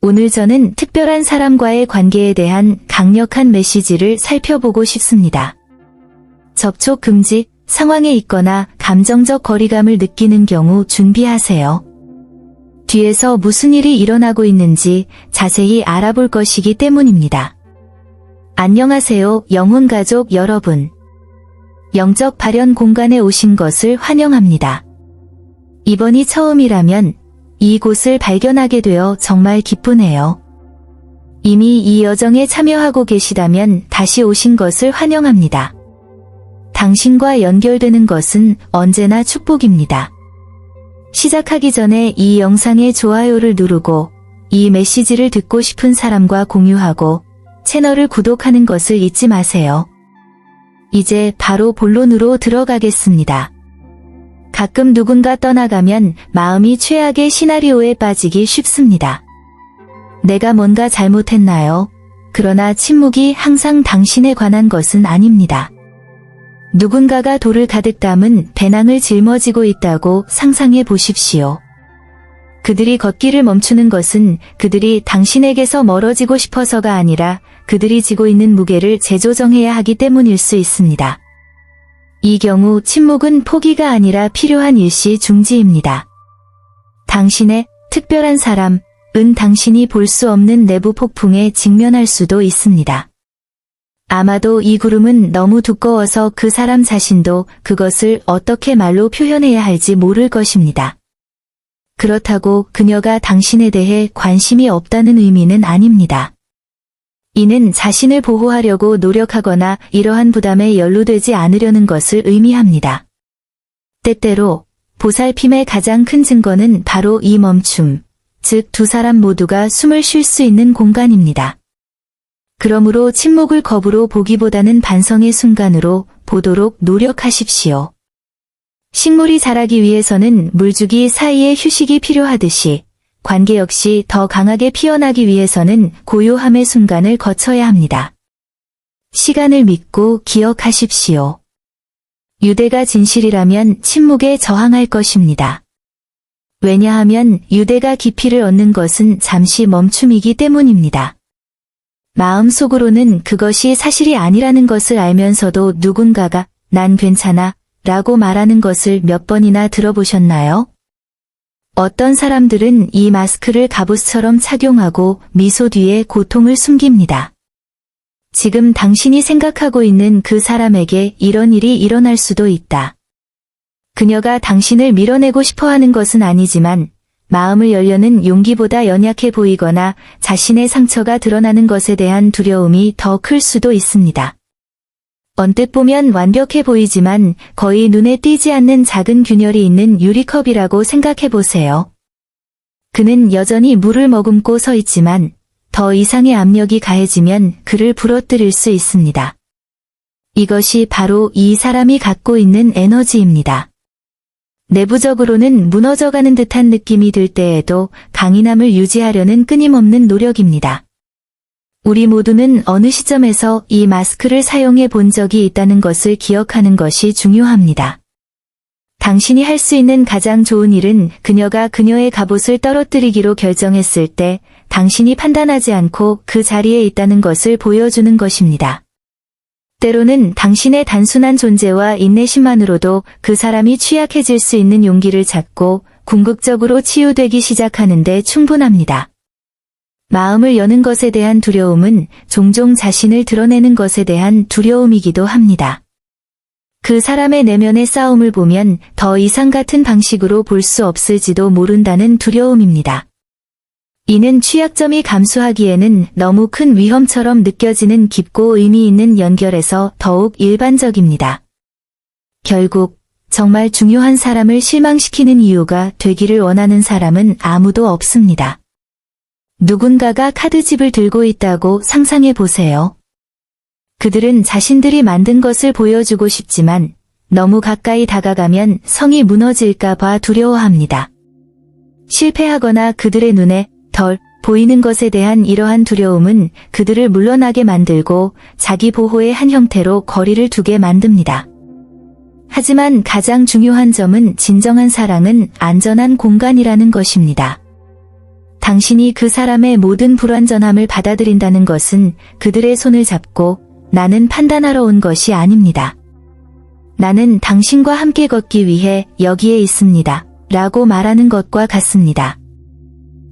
오늘 저는 특별한 사람과의 관계에 대한 강력한 메시지를 살펴보고 싶습니다. 접촉 금지 상황에 있거나 감정적 거리감을 느끼는 경우 준비하세요. 뒤에서 무슨 일이 일어나고 있는지 자세히 알아볼 것이기 때문입니다. 안녕하세요, 영혼가족 여러분. 영적 발현 공간에 오신 것을 환영합니다. 이번이 처음이라면 이곳을 발견하게 되어 정말 기쁘네요. 이미 이 여정에 참여하고 계시다면 다시 오신 것을 환영합니다. 당신과 연결되는 것은 언제나 축복입니다. 시작하기 전에 이 영상에 좋아요를 누르고 이 메시지를 듣고 싶은 사람과 공유하고 채널을 구독하는 것을 잊지 마세요. 이제 바로 본론으로 들어가겠습니다. 가끔 누군가 떠나가면 마음이 최악의 시나리오에 빠지기 쉽습니다. 내가 뭔가 잘못했나요? 그러나 침묵이 항상 당신에 관한 것은 아닙니다. 누군가가 돌을 가득 담은 배낭을 짊어지고 있다고 상상해 보십시오. 그들이 걷기를 멈추는 것은 그들이 당신에게서 멀어지고 싶어서가 아니라 그들이 지고 있는 무게를 재조정해야 하기 때문일 수 있습니다. 이 경우 침묵은 포기가 아니라 필요한 일시 중지입니다. 당신의 특별한 사람은 당신이 볼 수 없는 내부 폭풍에 직면할 수도 있습니다. 아마도 이 구름은 너무 두꺼워서 그 사람 자신도 그것을 어떻게 말로 표현해야 할지 모를 것입니다. 그렇다고 그녀가 당신에 대해 관심이 없다는 의미는 아닙니다. 이는 자신을 보호하려고 노력하거나 이러한 부담에 연루되지 않으려는 것을 의미합니다. 때때로 보살핌의 가장 큰 증거는 바로 이 멈춤, 즉 두 사람 모두가 숨을 쉴 수 있는 공간입니다. 그러므로 침묵을 겁으로 보기보다는 반성의 순간으로 보도록 노력하십시오. 식물이 자라기 위해서는 물주기 사이에 휴식이 필요하듯이 관계 역시 더 강하게 피어나기 위해서는 고요함의 순간을 거쳐야 합니다. 시간을 믿고 기억하십시오. 유대가 진실이라면 침묵에 저항할 것입니다. 왜냐하면 유대가 깊이를 얻는 것은 잠시 멈춤이기 때문입니다. 마음속으로는 그것이 사실이 아니라는 것을 알면서도 누군가가 난 괜찮아 라고 말하는 것을 몇 번이나 들어보셨나요? 어떤 사람들은 이 마스크를 갑옷처럼 착용하고 미소 뒤에 고통을 숨깁니다. 지금 당신이 생각하고 있는 그 사람에게 이런 일이 일어날 수도 있다. 그녀가 당신을 밀어내고 싶어하는 것은 아니지만 마음을 열려는 용기보다 연약해 보이거나 자신의 상처가 드러나는 것에 대한 두려움이 더 클 수도 있습니다. 언뜻 보면 완벽해 보이지만 거의 눈에 띄지 않는 작은 균열이 있는 유리컵이라고 생각해 보세요. 그는 여전히 물을 머금고 서 있지만 더 이상의 압력이 가해지면 그를 부러뜨릴 수 있습니다. 이것이 바로 이 사람이 갖고 있는 에너지입니다. 내부적으로는 무너져가는 듯한 느낌이 들 때에도 강인함을 유지하려는 끊임없는 노력입니다. 우리 모두는 어느 시점에서 이 마스크를 사용해 본 적이 있다는 것을 기억하는 것이 중요합니다. 당신이 할 수 있는 가장 좋은 일은 그녀가 그녀의 갑옷을 떨어뜨리기로 결정했을 때 당신이 판단하지 않고 그 자리에 있다는 것을 보여주는 것입니다. 때로는 당신의 단순한 존재와 인내심만으로도 그 사람이 취약해질 수 있는 용기를 찾고 궁극적으로 치유되기 시작하는데 충분합니다. 마음을 여는 것에 대한 두려움은 종종 자신을 드러내는 것에 대한 두려움이기도 합니다. 그 사람의 내면의 싸움을 보면 더 이상 같은 방식으로 볼 수 없을지도 모른다는 두려움입니다. 이는 취약점이 감수하기에는 너무 큰 위험처럼 느껴지는 깊고 의미 있는 연결에서 더욱 일반적입니다. 결국 정말 중요한 사람을 실망시키는 이유가 되기를 원하는 사람은 아무도 없습니다. 누군가가 카드집을 들고 있다고 상상해 보세요. 그들은 자신들이 만든 것을 보여주고 싶지만 너무 가까이 다가가면 성이 무너질까 봐 두려워합니다. 실패하거나 그들의 눈에 덜 보이는 것에 대한 이러한 두려움은 그들을 물러나게 만들고 자기 보호의 한 형태로 거리를 두게 만듭니다. 하지만 가장 중요한 점은 진정한 사랑은 안전한 공간이라는 것입니다. 당신이 그 사람의 모든 불완전함을 받아들인다는 것은 그들의 손을 잡고 나는 판단하러 온 것이 아닙니다. 나는 당신과 함께 걷기 위해 여기에 있습니다. 라고 말하는 것과 같습니다.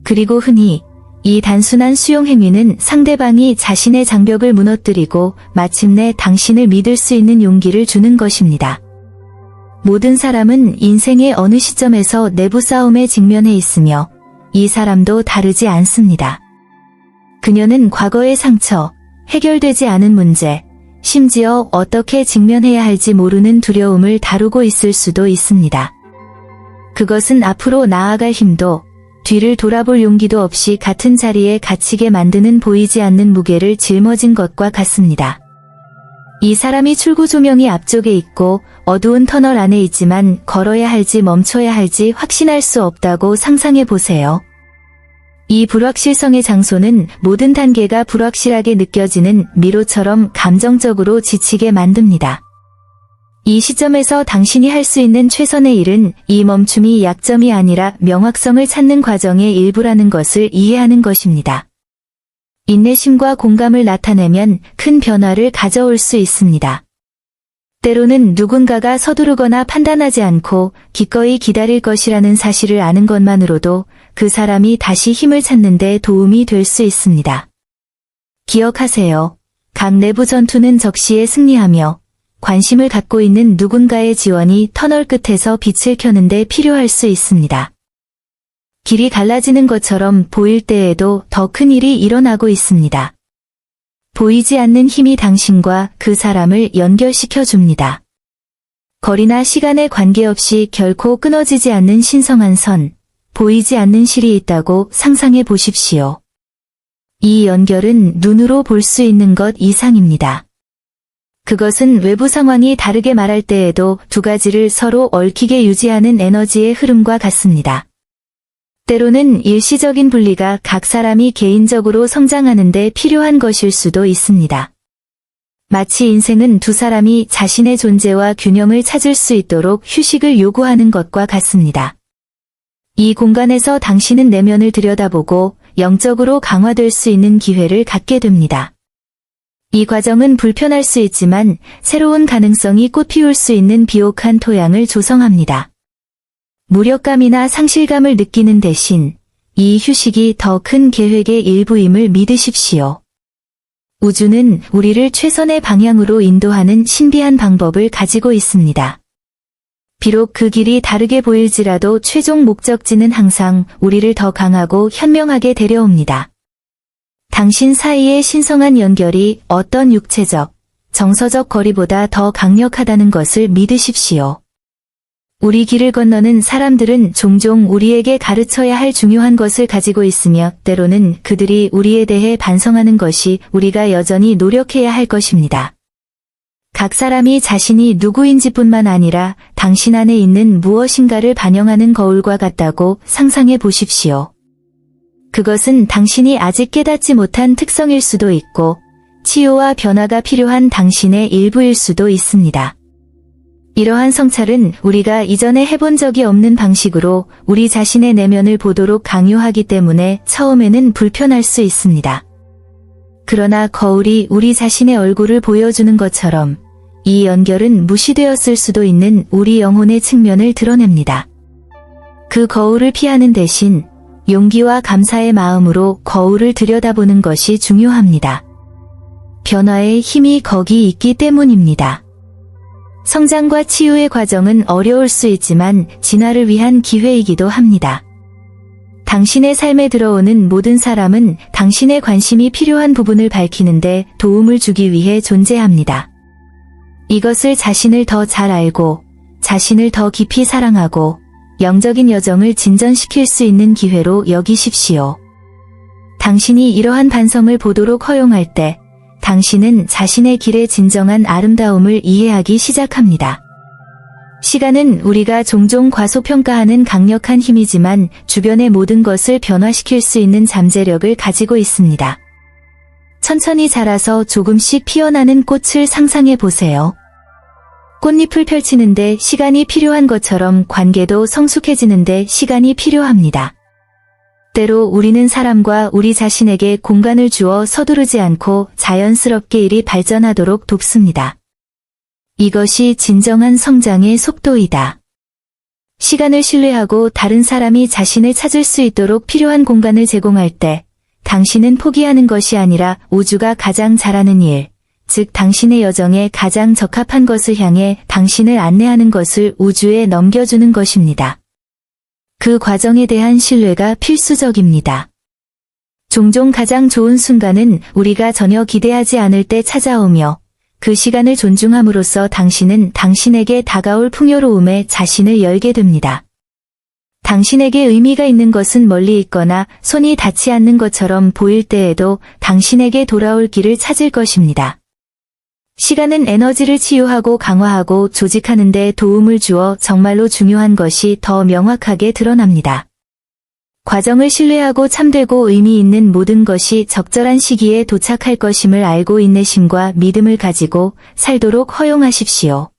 그리고 흔히 이 단순한 수용 행위는 상대방이 자신의 장벽을 무너뜨리고 마침내 당신을 믿을 수 있는 용기를 주는 것입니다. 모든 사람은 인생의 어느 시점에서 내부 싸움에 직면해 있으며 이 사람도 다르지 않습니다. 그녀는 과거의 상처, 해결되지 않은 문제, 심지어 어떻게 직면해야 할지 모르는 두려움을 다루고 있을 수도 있습니다. 그것은 앞으로 나아갈 힘도 뒤를 돌아볼 용기도 없이 같은 자리에 갇히게 만드는 보이지 않는 무게를 짊어진 것과 같습니다. 이 사람이 출구 조명이 앞쪽에 있고 어두운 터널 안에 있지만 걸어야 할지 멈춰야 할지 확신할 수 없다고 상상해 보세요. 이 불확실성의 장소는 모든 단계가 불확실하게 느껴지는 미로처럼 감정적으로 지치게 만듭니다. 이 시점에서 당신이 할 수 있는 최선의 일은 이 멈춤이 약점이 아니라 명확성을 찾는 과정의 일부라는 것을 이해하는 것입니다. 인내심과 공감을 나타내면 큰 변화를 가져올 수 있습니다. 때로는 누군가가 서두르거나 판단하지 않고 기꺼이 기다릴 것이라는 사실을 아는 것만으로도 그 사람이 다시 힘을 찾는 데 도움이 될 수 있습니다. 기억하세요. 각 내부 전투는 적시에 승리하며 관심을 갖고 있는 누군가의 지원이 터널 끝에서 빛을 켜는 데 필요할 수 있습니다. 길이 갈라지는 것처럼 보일 때에도 더 큰 일이 일어나고 있습니다. 보이지 않는 힘이 당신과 그 사람을 연결시켜 줍니다. 거리나 시간에 관계없이 결코 끊어지지 않는 신성한 선, 보이지 않는 실이 있다고 상상해 보십시오. 이 연결은 눈으로 볼 수 있는 것 이상입니다. 그것은 외부 상황이 다르게 말할 때에도 두 가지를 서로 얽히게 유지하는 에너지의 흐름과 같습니다. 때로는 일시적인 분리가 각 사람이 개인적으로 성장하는 데 필요한 것일 수도 있습니다. 마치 인생은 두 사람이 자신의 존재와 균형을 찾을 수 있도록 휴식을 요구하는 것과 같습니다. 이 공간에서 당신은 내면을 들여다보고 영적으로 강화될 수 있는 기회를 갖게 됩니다. 이 과정은 불편할 수 있지만 새로운 가능성이 꽃피울 수 있는 비옥한 토양을 조성합니다. 무력감이나 상실감을 느끼는 대신 이 휴식이 더 큰 계획의 일부임을 믿으십시오. 우주는 우리를 최선의 방향으로 인도하는 신비한 방법을 가지고 있습니다. 비록 그 길이 다르게 보일지라도 최종 목적지는 항상 우리를 더 강하고 현명하게 데려옵니다. 당신 사이의 신성한 연결이 어떤 육체적, 정서적 거리보다 더 강력하다는 것을 믿으십시오. 우리 길을 건너는 사람들은 종종 우리에게 가르쳐야 할 중요한 것을 가지고 있으며 때로는 그들이 우리에 대해 반성하는 것이 우리가 여전히 노력해야 할 것입니다. 각 사람이 자신이 누구인지뿐만 아니라 당신 안에 있는 무엇인가를 반영하는 거울과 같다고 상상해 보십시오. 그것은 당신이 아직 깨닫지 못한 특성일 수도 있고 치유와 변화가 필요한 당신의 일부일 수도 있습니다. 이러한 성찰은 우리가 이전에 해본 적이 없는 방식으로 우리 자신의 내면을 보도록 강요하기 때문에 처음에는 불편할 수 있습니다. 그러나 거울이 우리 자신의 얼굴을 보여주는 것처럼 이 연결은 무시되었을 수도 있는 우리 영혼의 측면을 드러냅니다. 그 거울을 피하는 대신 용기와 감사의 마음으로 거울을 들여다보는 것이 중요합니다. 변화의 힘이 거기 있기 때문입니다. 성장과 치유의 과정은 어려울 수 있지만 진화를 위한 기회이기도 합니다. 당신의 삶에 들어오는 모든 사람은 당신의 관심이 필요한 부분을 밝히는데 도움을 주기 위해 존재합니다. 이것을 자신을 더 잘 알고 자신을 더 깊이 사랑하고 영적인 여정을 진전시킬 수 있는 기회로 여기십시오. 당신이 이러한 반성을 보도록 허용할 때 당신은 자신의 길의 진정한 아름다움을 이해하기 시작합니다. 시간은 우리가 종종 과소평가하는 강력한 힘이지만 주변의 모든 것을 변화시킬 수 있는 잠재력을 가지고 있습니다. 천천히 자라서 조금씩 피어나는 꽃을 상상해 보세요. 꽃잎을 펼치는데 시간이 필요한 것처럼 관계도 성숙해지는데 시간이 필요합니다. 때로 우리는 사람과 우리 자신에게 공간을 주어 서두르지 않고 자연스럽게 일이 발전하도록 돕습니다. 이것이 진정한 성장의 속도이다. 시간을 신뢰하고 다른 사람이 자신을 찾을 수 있도록 필요한 공간을 제공할 때 당신은 포기하는 것이 아니라 우주가 가장 잘하는 일, 즉 당신의 여정에 가장 적합한 것을 향해 당신을 안내하는 것을 우주에 넘겨주는 것입니다. 그 과정에 대한 신뢰가 필수적입니다. 종종 가장 좋은 순간은 우리가 전혀 기대하지 않을 때 찾아오며 그 시간을 존중함으로써 당신은 당신에게 다가올 풍요로움에 자신을 열게 됩니다. 당신에게 의미가 있는 것은 멀리 있거나 손이 닿지 않는 것처럼 보일 때에도 당신에게 돌아올 길을 찾을 것입니다. 시간은 에너지를 치유하고 강화하고 조직하는 데 도움을 주어 정말로 중요한 것이 더 명확하게 드러납니다. 과정을 신뢰하고 참되고 의미 있는 모든 것이 적절한 시기에 도착할 것임을 알고 인내심과 믿음을 가지고 살도록 허용하십시오.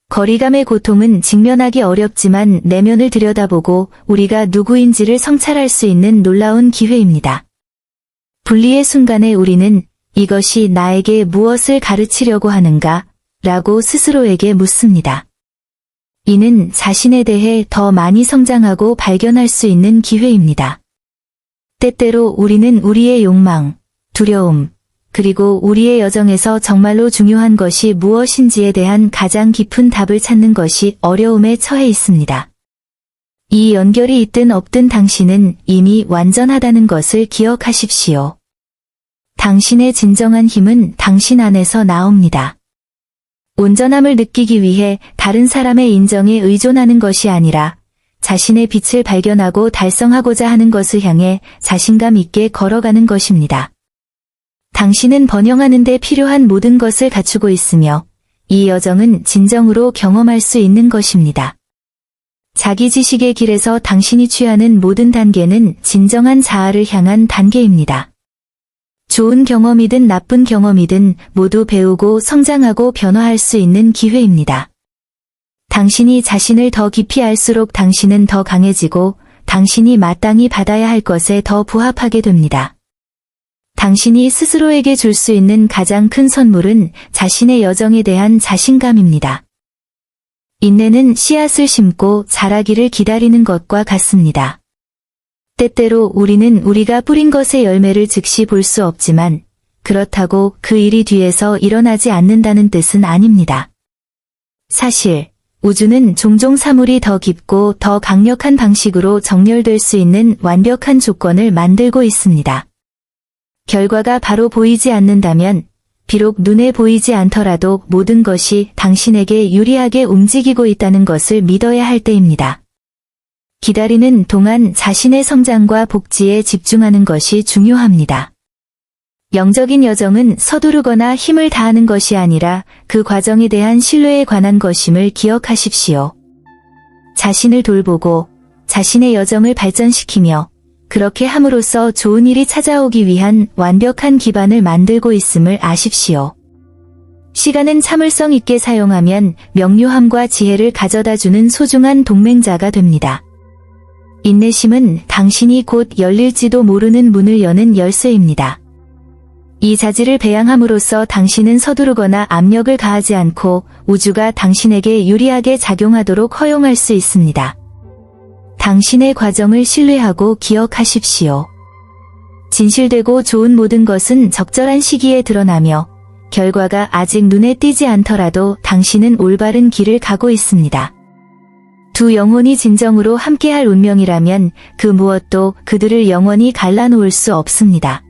거리감의 고통은 직면하기 어렵지만 내면을 들여다보고 우리가 누구인지를 성찰할 수 있는 놀라운 기회입니다. 분리의 순간에 우리는 이것이 나에게 무엇을 가르치려고 하는가? 라고 스스로에게 묻습니다. 이는 자신에 대해 더 많이 성장하고 발견할 수 있는 기회입니다. 때때로 우리는 우리의 욕망, 두려움, 그리고 우리의 여정에서 정말로 중요한 것이 무엇인지에 대한 가장 깊은 답을 찾는 것이 어려움에 처해 있습니다. 이 연결이 있든 없든 당신은 이미 완전하다는 것을 기억하십시오. 당신의 진정한 힘은 당신 안에서 나옵니다. 온전함을 느끼기 위해 다른 사람의 인정에 의존하는 것이 아니라 자신의 빛을 발견하고 달성하고자 하는 것을 향해 자신감 있게 걸어가는 것입니다. 당신은 번영하는 데 필요한 모든 것을 갖추고 있으며 이 여정은 진정으로 경험할 수 있는 것입니다. 자기 지식의 길에서 당신이 취하는 모든 단계는 진정한 자아를 향한 단계입니다. 좋은 경험이든 나쁜 경험이든 모두 배우고 성장하고 변화할 수 있는 기회입니다. 당신이 자신을 더 깊이 알수록 당신은 더 강해지고 당신이 마땅히 받아야 할 것에 더 부합하게 됩니다. 당신이 스스로에게 줄 수 있는 가장 큰 선물은 자신의 여정에 대한 자신감입니다. 인내는 씨앗을 심고 자라기를 기다리는 것과 같습니다. 때때로 우리는 우리가 뿌린 것의 열매를 즉시 볼 수 없지만 그렇다고 그 일이 뒤에서 일어나지 않는다는 뜻은 아닙니다. 사실 우주는 종종 사물이 더 깊고 더 강력한 방식으로 정렬될 수 있는 완벽한 조건을 만들고 있습니다. 결과가 바로 보이지 않는다면 비록 눈에 보이지 않더라도 모든 것이 당신에게 유리하게 움직이고 있다는 것을 믿어야 할 때입니다. 기다리는 동안 자신의 성장과 복지에 집중하는 것이 중요합니다. 영적인 여정은 서두르거나 힘을 다하는 것이 아니라 그 과정에 대한 신뢰에 관한 것임을 기억하십시오. 자신을 돌보고 자신의 여정을 발전시키며 그렇게 함으로써 좋은 일이 찾아오기 위한 완벽한 기반을 만들고 있음을 아십시오. 시간은 참을성 있게 사용하면 명료함과 지혜를 가져다주는 소중한 동맹자가 됩니다. 인내심은 당신이 곧 열릴지도 모르는 문을 여는 열쇠입니다. 이 자질을 배양함으로써 당신은 서두르거나 압력을 가하지 않고 우주가 당신에게 유리하게 작용하도록 허용할 수 있습니다. 당신의 과정을 신뢰하고 기억하십시오. 진실되고 좋은 모든 것은 적절한 시기에 드러나며 결과가 아직 눈에 띄지 않더라도 당신은 올바른 길을 가고 있습니다. 두 영혼이 진정으로 함께할 운명이라면 그 무엇도 그들을 영원히 갈라놓을 수 없습니다.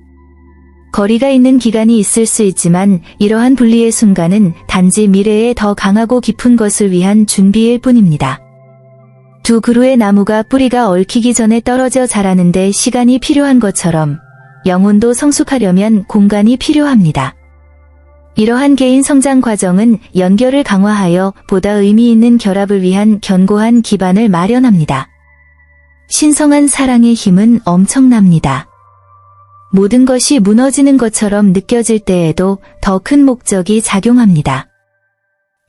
거리가 있는 기간이 있을 수 있지만 이러한 분리의 순간은 단지 미래에 더 강하고 깊은 것을 위한 준비일 뿐입니다. 두 그루의 나무가 뿌리가 얽히기 전에 떨어져 자라는데 시간이 필요한 것처럼 영혼도 성숙하려면 공간이 필요합니다. 이러한 개인 성장 과정은 연결을 강화하여 보다 의미 있는 결합을 위한 견고한 기반을 마련합니다. 신성한 사랑의 힘은 엄청납니다. 모든 것이 무너지는 것처럼 느껴질 때에도 더 큰 목적이 작용합니다.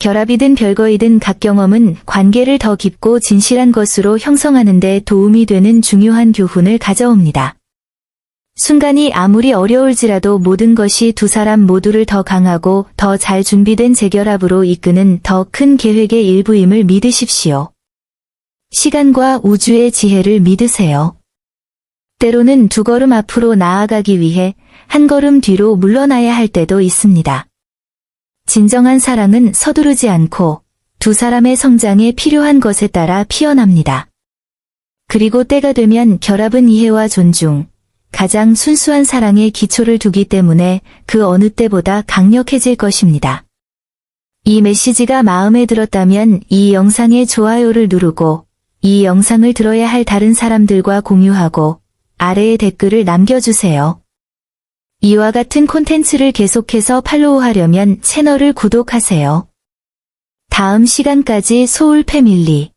결합이든 별거이든 각 경험은 관계를 더 깊고 진실한 것으로 형성하는 데 도움이 되는 중요한 교훈을 가져옵니다. 순간이 아무리 어려울지라도 모든 것이 두 사람 모두를 더 강하고 더 잘 준비된 재결합으로 이끄는 더 큰 계획의 일부임을 믿으십시오. 시간과 우주의 지혜를 믿으세요. 때로는 두 걸음 앞으로 나아가기 위해 한 걸음 뒤로 물러나야 할 때도 있습니다. 진정한 사랑은 서두르지 않고 두 사람의 성장에 필요한 것에 따라 피어납니다. 그리고 때가 되면 결합은 이해와 존중, 가장 순수한 사랑의 기초를 두기 때문에 그 어느 때보다 강력해질 것입니다. 이 메시지가 마음에 들었다면 이 영상의 좋아요를 누르고 이 영상을 들어야 할 다른 사람들과 공유하고 아래에 댓글을 남겨주세요. 이와 같은 콘텐츠를 계속해서 팔로우하려면 채널을 구독하세요. 다음 시간까지 소울 패밀리